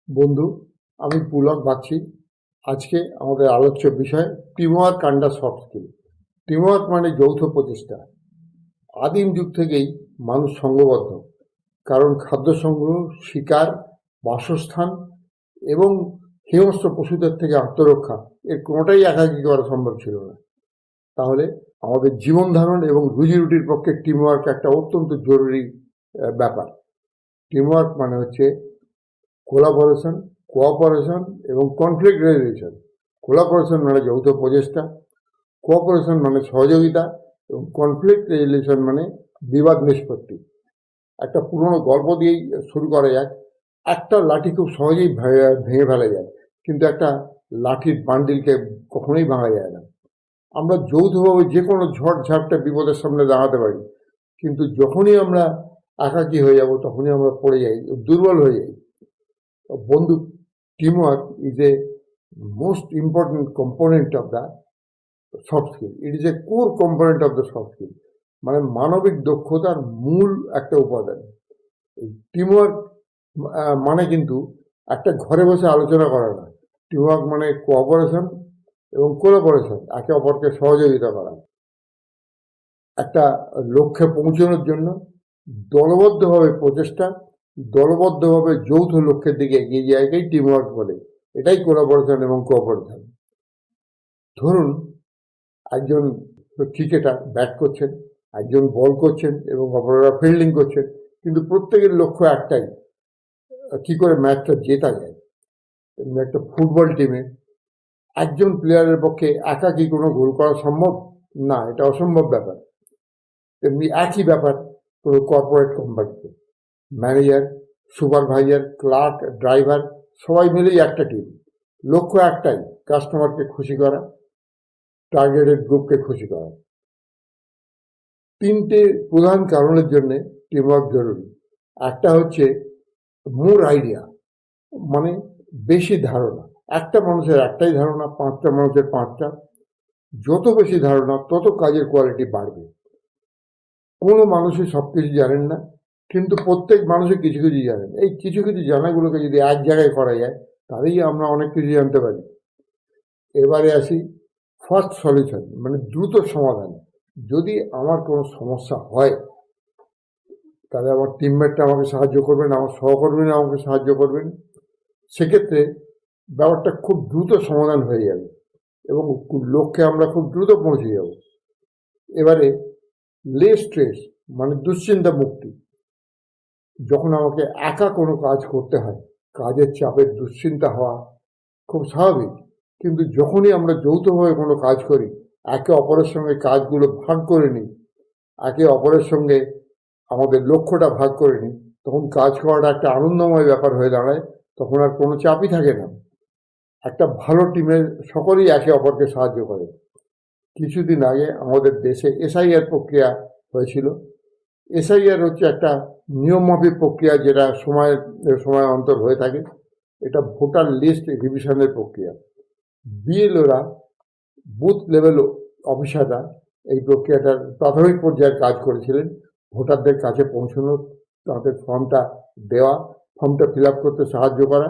বন্ধু, আমি পুলক বাগচি। আজকে আমাদের আলোচ্য বিষয় teamwork under soft skill. Teamwork মানে যৌথ প্রচেষ্টা। আদিম যুগ থেকেই মানুষ সঙ্ঘবদ্ধ, কারণ খাদ্য সংগ্রহ, শিকার, বাসস্থান এবং হিংস্র পশুদের থেকে আত্মরক্ষা এর কোনোটাই একাকী করা সম্ভব ছিল না। তাহলে আমাদের জীবন ধারণ এবং রুজি রুটির পক্ষে টিমওয়ার্ক একটা অত্যন্ত জরুরি ব্যাপার। টিমওয়ার্ক মানে হচ্ছে কোলাবোরেশন, কোঅপারেশন এবং কনফ্লিক্ট রেজলিউশন। কোলাবোরেশন মানে যৌথ প্রচেষ্টা, কোঅপারেশন মানে সহযোগিতা এবং কনফ্লিক্ট রেজলিউশন মানে বিবাদ নিষ্পত্তি। একটা পুরনো গল্প দিয়েই শুরু করা যাক। একটা লাঠি খুব সহজেই ভেঙে ফেলা যায়, কিন্তু একটা লাঠির বান্ডিলকে কখনোই ভাঙা যায় না। আমরা যৌথভাবে যে কোনো ঝড় ঝাপটা বিপদের সামনে দাঁড়াতে পারি, কিন্তু যখনই আমরা একাকী হয়ে যাব তখনই আমরা পড়ে যাই, দুর্বল হয়ে যাই। বন্ধু, teamwork is a most important component of the soft skill. It is a core component of the soft skill. মানে মানবিক দক্ষতার মূল একটা উপাদান। টিমওয়ার্ক মানে কিন্তু একটা ঘরে বসে আলোচনা করা না। টিমওয়ার্ক মানে কোঅপারেশন এবং কোলাবোরেশন, একে অপরকে সহযোগিতা করা। একটা লক্ষ্যে পৌঁছানোর জন্য দলবদ্ধভাবে প্রচেষ্টা, দলবদ্ধভাবে যৌথ লক্ষ্যের দিকে এগিয়ে যাওয়াকেই টিমওয়ার্ক বলে। এটাই কোলাবোরেশন এবং কোঅপারেশন। ধরুন, একজন ক্রিকেটার ব্যাট করছেন, একজন বল করছেন এবং অপরেরা ফিল্ডিং করছেন, কিন্তু প্রত্যেকের লক্ষ্য একটাই, কি করে ম্যাচটা জেতা যায়। একটা ফুটবল টিমে একজন প্লেয়ারের পক্ষে একা কি কোনো গোল করা সম্ভব? না, এটা অসম্ভব ব্যাপার। তেমনি একই ব্যাপার কোনো কর্পোরেট কোম্পানিতে। ম্যানেজার, সুপারভাইজার, ক্লার্ক, ড্রাইভার সবাই মিলেই একটা টিম। লক্ষ্য একটাই, কাস্টমারকে খুশি করা, টার্গেটেড গ্রুপকে খুশি করা। তিনটে প্রধান কারণের জন্য টিমওয়ার্ক জরুরি। একটা হচ্ছে মোর আইডিয়া, মানে বেশি ধারণা। একটা মানুষের একটাই ধারণা, পাঁচটা মানুষের পাঁচটা। যত বেশি ধারণা তত কাজের কোয়ালিটি বাড়বে। কোনো মানুষই সব কিছু জানেন না, কিন্তু প্রত্যেক মানুষই কিছু কিছু জানেন। এই কিছু কিছু জানাগুলোকে যদি এক জায়গায় করা যায়, তাহলেই আমরা অনেক কিছু জানতে পারি। এবারে আসি ফার্স্ট সলিউশন, মানে দ্রুত সমাধান। যদি আমার কোনো সমস্যা হয়, তাহলে আমার টিমমেটরা আমাকে সাহায্য করবেন, আমার সহকর্মীরা আমাকে সাহায্য করবেন। সেক্ষেত্রে ব্যাপারটা খুব দ্রুত সমাধান হয়ে যাবে এবং লক্ষ্যে আমরা খুব দ্রুত পৌঁছে যাব। এবারে লেস স্ট্রেস, মানে দুশ্চিন্তা মুক্তি। যখন আমাকে একা কোনো কাজ করতে হয়, কাজের চাপে দুশ্চিন্তা হওয়া খুব স্বাভাবিক। কিন্তু যখনই আমরা যৌথভাবে কোনো কাজ করি, একে অপরের সঙ্গে কাজগুলো ভাগ করে নিই, একে অপরের সঙ্গে আমাদের লক্ষ্যটা ভাগ করে নিই, তখন কাজ করাটা একটা আনন্দময় ব্যাপার হয়ে দাঁড়ায়। তখন আর কোনো চাপই থাকে না। একটা ভালো টিমের সকলেই একে অপরকে সাহায্য করে। কিছুদিন আগে আমাদের দেশে এসআইআর প্রক্রিয়া হয়েছিল। এসআইআর হচ্ছে একটা নিয়মমাফিক প্রক্রিয়া, যেটা সময় অন্তর হয়ে থাকে। এটা ভোটার লিস্ট রিভিশনের প্রক্রিয়া। বিএলওরা, বুথ লেভেল অফিসাররা এই প্রক্রিয়াটার প্রাথমিক পর্যায়ের কাজ করেছিলেন। ভোটারদের কাছে পৌঁছানো, তাদের ফর্মটা দেওয়া, ফর্মটা ফিল আপ করতে সাহায্য করা,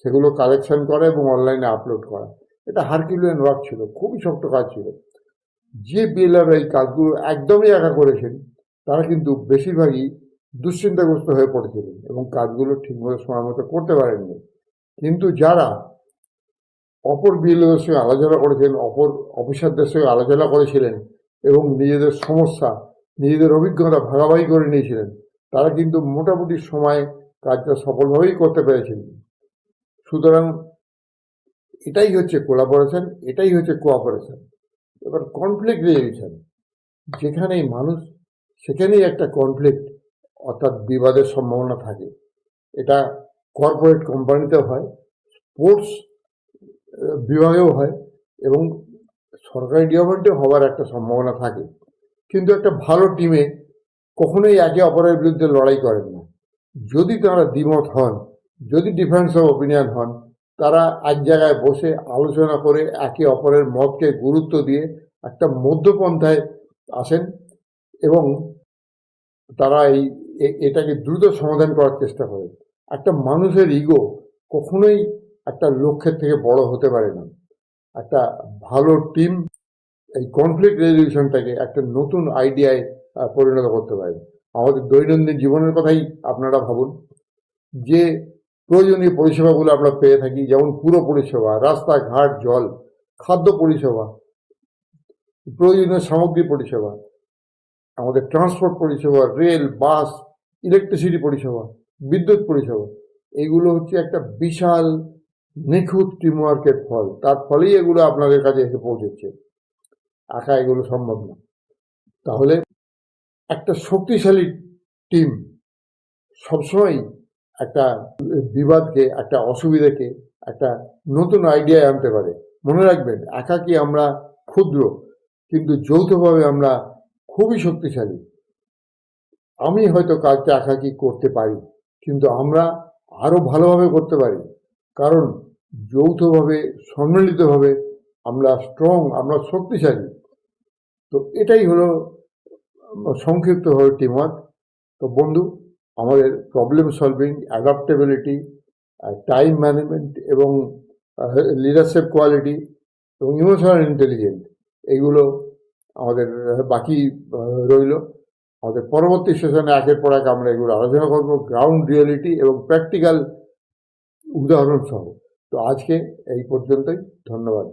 সেগুলো কালেকশন করা এবং অনলাইনে আপলোড করা। এটা হারকিউলিয়ান ওয়ার্ক ছিল, খুবই শক্ত কাজ ছিল। যে বিএলআর এই কাজগুলো একদমই একা করেছেন, তারা কিন্তু বেশিরভাগই দুশ্চিন্তাগ্রস্ত হয়ে পড়েছিলেন এবং কাজগুলো ঠিকমতো সময় মতো করতে পারেননি। কিন্তু যারা অপর বিএলওদের সঙ্গে আলোচনা করেছেন, অপর অফিসারদের সঙ্গে আলোচনা করেছিলেন এবং নিজেদের সমস্যা, নিজেদের অভিজ্ঞতা ভাগাভাগি করে নিয়েছিলেন, তারা কিন্তু মোটামুটি সময়ে কাজটা সফলভাবেই করতে পেরেছিলেন। সুতরাং এটাই হচ্ছে কোলাবোরেশন, এটাই হচ্ছে কোঅপারেশন। এবার কনফ্লিক্ট রেজলিউশন, যেখানেই মানুষ সেখানেই একটা কনফ্লিক্ট, অর্থাৎ বিবাদের সম্ভাবনা থাকে। এটা কর্পোরেট কোম্পানিতেও হয়, স্পোর্টস বিভাগেও হয় এবং সরকারি ডিপার্টমেন্টেও হওয়ার একটা সম্ভাবনা থাকে। কিন্তু একটা ভালো টিমে কখনোই একে অপরের বিরুদ্ধে লড়াই করেন না। যদি তারা দ্বিমত হন, যদি ডিফারেন্স অফ ওপিনিয়ন হন, তারা এক জায়গায় বসে আলোচনা করে একে অপরের মতকে গুরুত্ব দিয়ে একটা মধ্যপন্থায় আসেন এবং তারা এটাকে দ্রুত সমাধান করার চেষ্টা করেন। একটা মানুষের ইগো কখনোই একটা লক্ষ্যের থেকে বড় হতে পারে না। একটা ভালো টিম এই কনফ্লিক্ট রেজলিউশনটাকে একটা নতুন আইডিয়ায় পরিণত করতে পারে। আমাদের দৈনন্দিন জীবনের কথাই আপনারা ভাবুন, যে প্রয়োজনীয় পরিষেবাগুলো আমরা পেয়ে থাকি, যেমন পুরো পরিষেবা, রাস্তাঘাট, জল, খাদ্য পরিষেবা, প্রয়োজনীয় সামগ্রী পরিষেবা, আমাদের ট্রান্সপোর্ট পরিষেবা, রেল, বাস, ইলেকট্রিসিটি পরিষেবা, বিদ্যুৎ পরিষেবা, এগুলো হচ্ছে একটা বিশাল নিখুঁত টিমওয়ার্কের ফল। তার ফলেই এগুলো আপনাদের কাছে এসে পৌঁছচ্ছে, একা এগুলো সম্ভব না। তাহলে একটা শক্তিশালী টিম সবসময় একটা বিবাদকে, একটা অসুবিধাকে একটা নতুন আইডিয়ায় আনতে পারে। মনে রাখবেন, একাকী আমরা ক্ষুদ্র, কিন্তু যৌথভাবে আমরা খুবই শক্তিশালী। আমি হয়তো কাজটা একাকী করতে পারি, কিন্তু আমরা আরো ভালোভাবে করতে পারি, কারণ যৌথভাবে, সম্মিলিতভাবে আমরা স্ট্রং, আমরা শক্তিশালী। তো এটাই হলো সংক্ষিপ্তভাবে টিমওয়ার্ক। তো বন্ধু, আমাদের problem solving, adaptability, time management এবং লিডারশিপ কোয়ালিটি এবং ইমোশনাল ইন্টেলিজেন্স, এইগুলো আমাদের বাকি রইল। আমাদের পরবর্তী সেশনে একের পর এক আমরা এগুলো আলোচনা করবো, গ্রাউন্ড রিয়েলিটি এবং প্র্যাকটিক্যাল উদাহরণ সহ। তো আজকে এই পর্যন্তই, ধন্যবাদ।